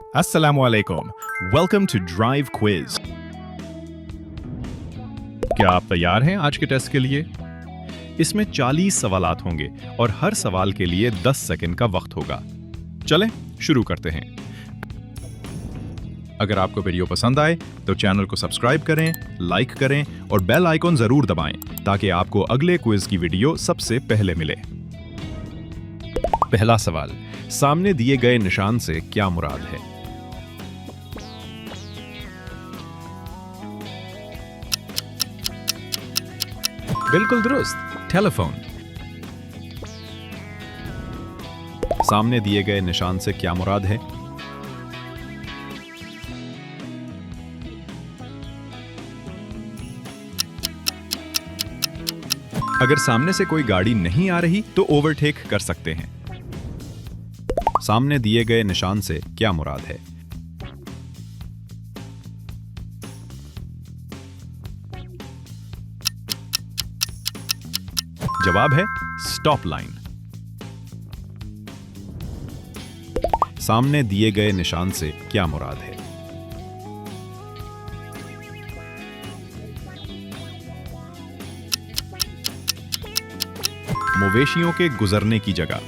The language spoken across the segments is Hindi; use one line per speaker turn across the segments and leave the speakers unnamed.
Assalamualaikum. Welcome to Drive Quiz. क्या आप तैयार हैं आज के टेस्ट के लिए? इसमें 40 सवालात होंगे और हर सवाल के लिए 10 सेकंड का वक्त होगा। चलें, शुरू करते हैं। अगर आपको वीडियो पसंद आए तो चैनल को सब्सक्राइब करें, लाइक करें और बेल आइकॉन जरूर दबाएं ताकि आपको अगले क्विज की वीडियो सबसे पहले मिले। पहला सवाल, सामने दिए गए निशान से क्या मुराद है? बिल्कुल दुरुस्त, टेलीफोन। सामने दिए गए निशान से क्या मुराद है? अगर सामने से कोई गाड़ी नहीं आ रही तो ओवरटेक कर सकते हैं। सामने दिए गए निशान से क्या मुराद है? जवाब है स्टॉप लाइन। सामने दिए गए निशान से क्या मुराद है? मवेशियों के गुजरने की जगह।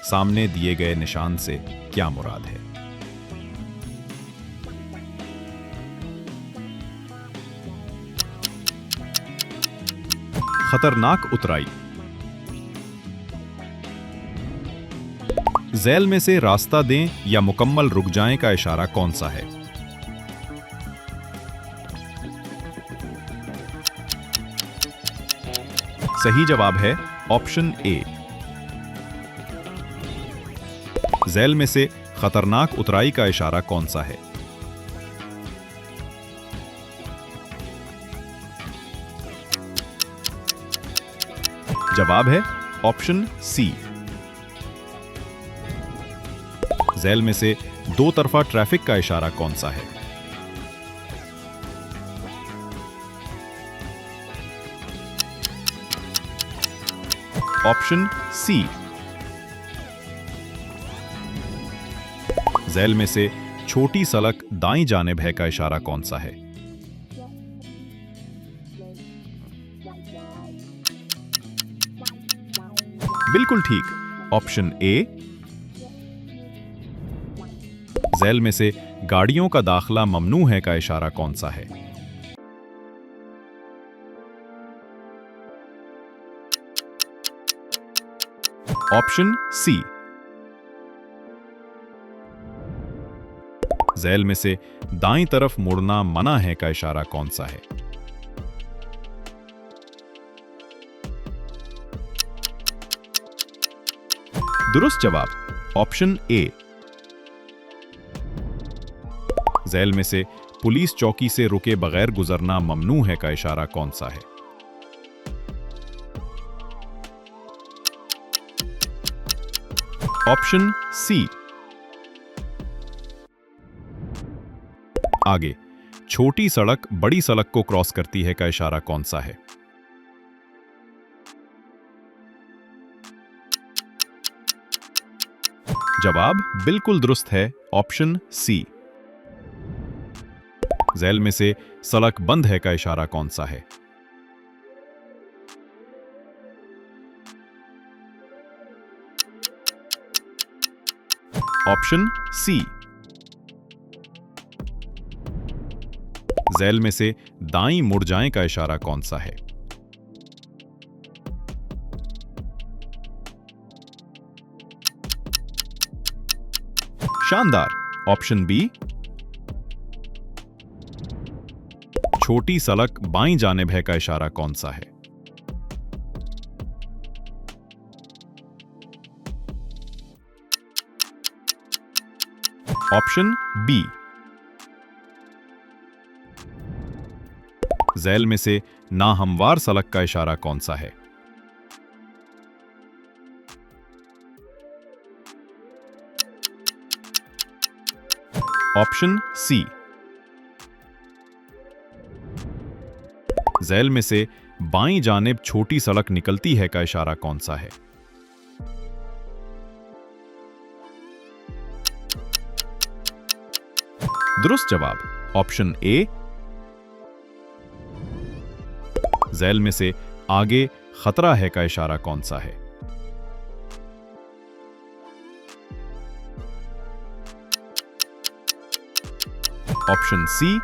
सामने दिए गए निशान से क्या मुराद है? खतरनाक उतराई। झैल में से रास्ता दें या मुकम्मल रुक जाएं का इशारा कौन सा है? सही जवाब है ऑप्शन ए। झैल में से खतरनाक उतराई का इशारा कौन सा है? जवाब है ऑप्शन सी। झैल में से दो तरफा ट्रैफिक का इशारा कौन सा है? ऑप्शन सी। झैल में से छोटी सड़क दाईं जानिब है का इशारा कौन सा है? बिल्कुल ठीक, ऑप्शन ए। झैल में से गाड़ियों का दाखला ममनू है का इशारा कौन सा है? ऑप्शन सी। झैल में से दाईं तरफ मुड़ना मना है का इशारा कौन सा है? दुरुस्त जवाब ऑप्शन ए। झैल में से पुलिस चौकी से रुके बगैर गुजरना ममनू है का इशारा कौन सा है? Option C. आगे, छोटी सड़क बड़ी सड़क को क्रॉस करती है का इशारा कौन सा है? जवाब बिल्कुल दुरुस्त है, ऑप्शन सी। झैल में से सड़क बंद है का इशारा कौन सा है? ऑप्शन सी। झैल में से दाईं मुड़ जाएं का इशारा कौन सा है? शानदार, ऑप्शन बी। छोटी सड़क बाईं जानिब है का इशारा कौन सा है? Option B. झैल में से नाहमवार सड़क का इशारा कौन सा है? ऑप्शन सी। झैल में से बाईं जानिब छोटी सड़क निकलती है का इशारा कौन सा है? दुरुस्त जवाब ऑप्शन ए। झैल में से आगे खतरा है का इशारा कौन सा है? ऑप्शन सी।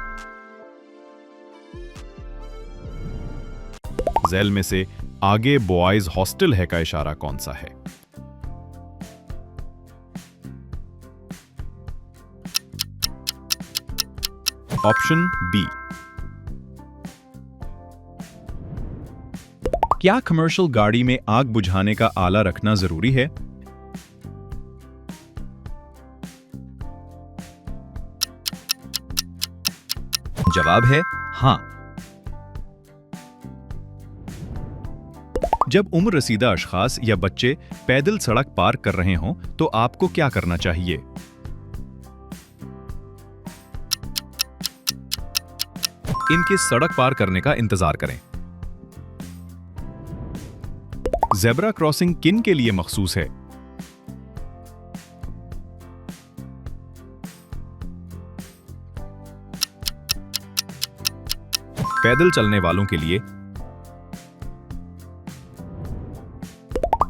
झैल में से आगे बॉयज हॉस्टल है का इशारा कौन सा है? Option B. क्या कमर्शियल गाड़ी में आग बुझाने का आला रखना जरूरी है? जवाब है हां। जब उम्र रसीदा अशखास या बच्चे पैदल सड़क पार कर रहे हों तो आपको क्या करना चाहिए? इनके सड़क पार करने का इंतजार करें। ज़ेब्रा क्रॉसिंग किन के लिए मखसूस है? पैदल चलने वालों के लिए।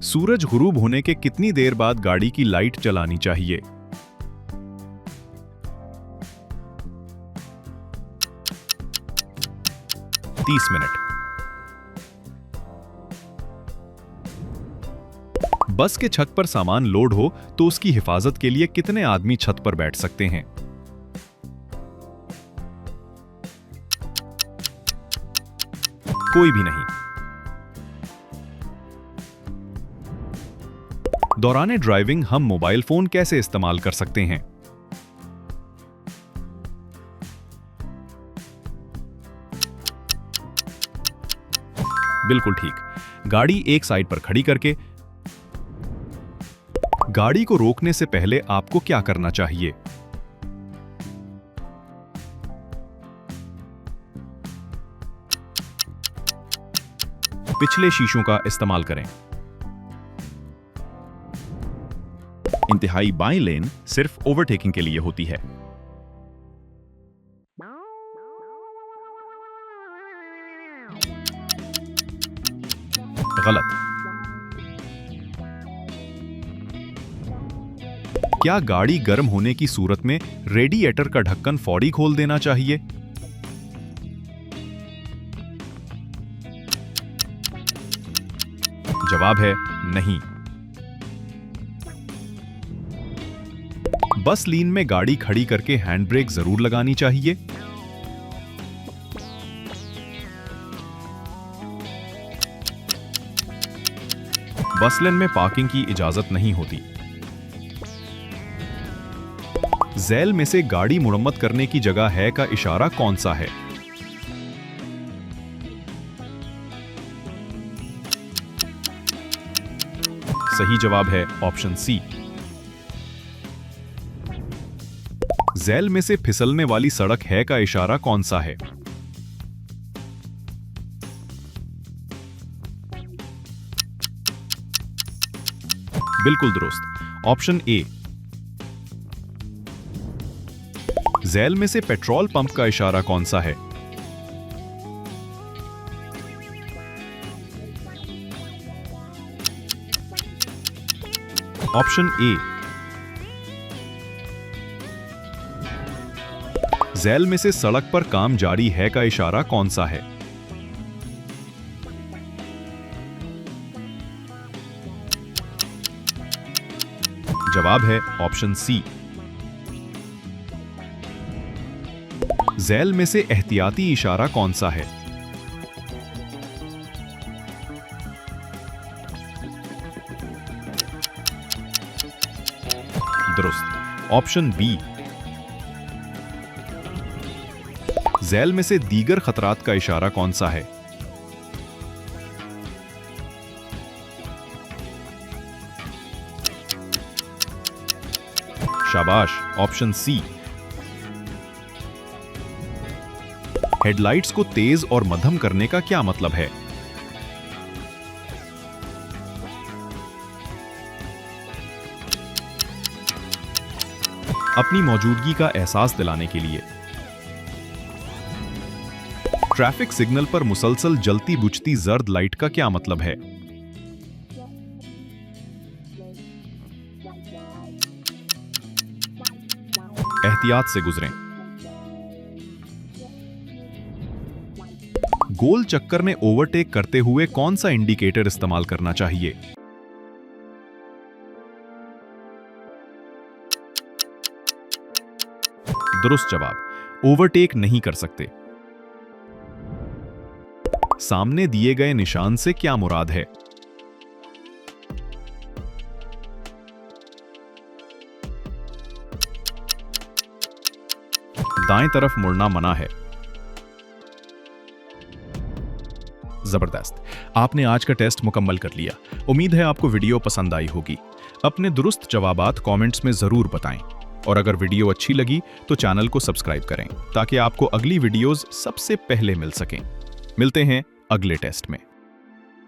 सूरज गुरूब होने के कितनी देर बाद गाड़ी की लाइट चलानी चाहिए? तीस मिनट। बस के छत पर सामान लोड हो तो उसकी हिफाजत के लिए कितने आदमी छत पर बैठ सकते हैं? कोई भी नहीं। दौरान ड्राइविंग हम मोबाइल फोन कैसे इस्तेमाल कर सकते हैं? बिल्कुल ठीक, गाड़ी एक साइड पर खड़ी करके। गाड़ी को रोकने से पहले आपको क्या करना चाहिए? पिछले शीशों का इस्तेमाल करें। इंतहाई बाईं लेन सिर्फ ओवरटेकिंग के लिए होती है। गलत। क्या गाड़ी गर्म होने की सूरत में रेडिएटर का ढक्कन फौरी खोल देना चाहिए? जवाब है नहीं। बस लेन में गाड़ी खड़ी करके हैंड ब्रेक जरूर लगानी चाहिए। बस लेन में पार्किंग की इजाजत नहीं होती। झैल में से गाड़ी मुरम्मत करने की जगह है का इशारा कौन सा है? सही जवाब है ऑप्शन सी। झैल में से फिसलने वाली सड़क है का इशारा कौन सा है? बिल्कुल दुरुस्त, ऑप्शन ए। झैल में से पेट्रोल पंप का इशारा कौन सा है? Option A. झैल में से सड़क पर काम जारी है का इशारा कौन सा है? जवाब है ऑप्शन सी। झैल में से एहतियाती इशारा कौन सा है? दुरुस्त, ऑप्शन बी। झैल में से दीगर खतरात का इशारा कौन सा है? शाबाश, ऑप्शन सी। हेडलाइट्स को तेज और मध्यम करने का क्या मतलब है? अपनी मौजूदगी का एहसास दिलाने के लिए। ट्रैफिक सिग्नल पर मुसलसल जलती बुझती जर्द लाइट का क्या मतलब है? एहतियात से गुजरें। गोल चक्कर में ओवरटेक करते हुए कौन सा इंडिकेटर इस्तेमाल करना चाहिए? दुरुस्त जवाब, ओवरटेक नहीं कर सकते। सामने दिए गए निशान से क्या मुराद है? दाएं तरफ मुड़ना मना है। जबरदस्त, आपने आज का टेस्ट मुकम्मल कर लिया। उम्मीद है आपको वीडियो पसंद आई होगी। अपने दुरुस्त जवाबात कमेंट्स में जरूर बताएं और अगर वीडियो अच्छी लगी तो चैनल को सब्सक्राइब करें ताकि आपको अगली वीडियोस सबसे पहले मिल सकें। मिलते हैं अगले टेस्ट में।